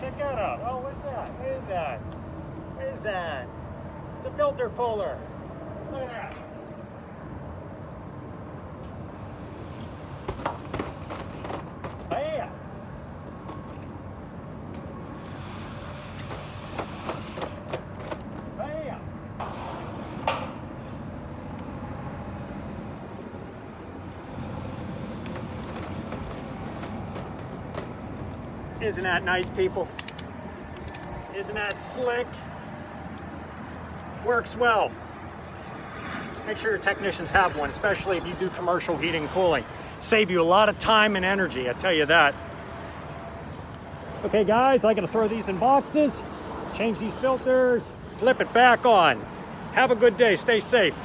check that out. Oh, what's that? What is that? What is that? It's a filter puller. Look at that. Hey. Hey. Isn't that nice, people? Isn't that slick? Works well. Make sure your technicians have one, especially if you do commercial heating and cooling. Save you a lot of time and energy, I tell you that. Okay guys, I gotta throw these in boxes, change these filters, flip it back on. Have a good day, stay safe.